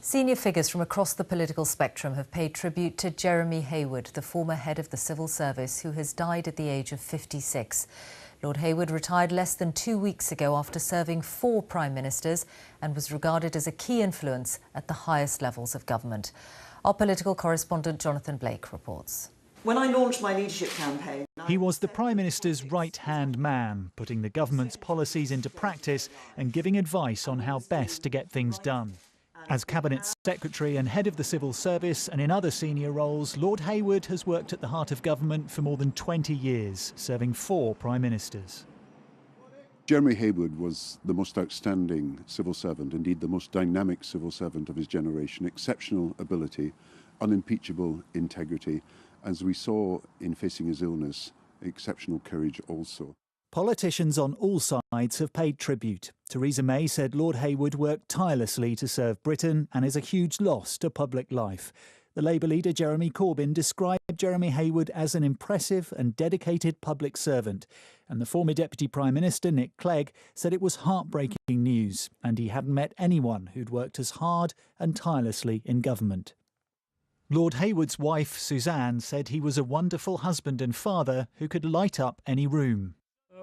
Senior figures from across the political spectrum have paid tribute to Jeremy Heywood, the former head of the civil service, who has died at the age of 56. Lord Heywood retired less than 2 weeks ago after serving 4 prime ministers and was regarded as a key influence at the highest levels of government. Our political correspondent Jonathan Blake reports. When I launched my leadership campaign, he was the Prime Minister's right-hand man, putting the government's policies into practice and giving advice on how best to get things done. As Cabinet Secretary and head of the civil service and in other senior roles, Lord Heywood has worked at the heart of government for more than 20 years, serving 4 Prime Ministers. Jeremy Heywood was the most outstanding civil servant, indeed the most dynamic civil servant of his generation. Exceptional ability, unimpeachable integrity. As we saw in facing his illness, exceptional courage also. Politicians on all sides have paid tribute. Theresa May said Lord Heywood worked tirelessly to serve Britain and is a huge loss to public life. The Labour leader Jeremy Corbyn described Jeremy Heywood as an impressive and dedicated public servant. And the former Deputy Prime Minister Nick Clegg said it was heartbreaking news and he hadn't met anyone who'd worked as hard and tirelessly in government. Lord Heywood's wife Suzanne said he was a wonderful husband and father who could light up any room.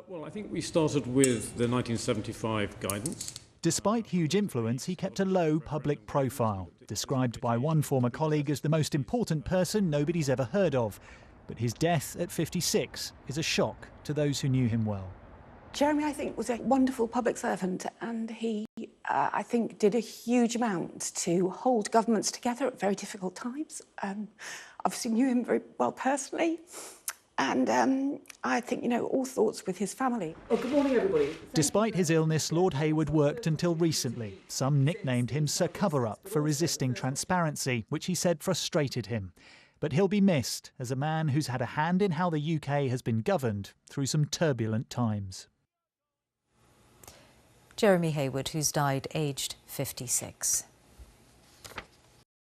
Well, I think we started with the 1975 guidance. Despite huge influence, he kept a low public profile, described by one former colleague as the most important person nobody's ever heard of. But his death at 56 is a shock to those who knew him well. Jeremy, I think, was a wonderful public servant, and he, I think, did a huge amount to hold governments together at very difficult times. Obviously knew him very well personally. And I think, all thoughts with his family. Oh, good morning, everybody. Despite his illness, Lord Heywood worked until recently. Some nicknamed him Sir Cover-Up for resisting transparency, which he said frustrated him. But he'll be missed as a man who's had a hand in how the UK has been governed through some turbulent times. Jeremy Heywood, who's died aged 56.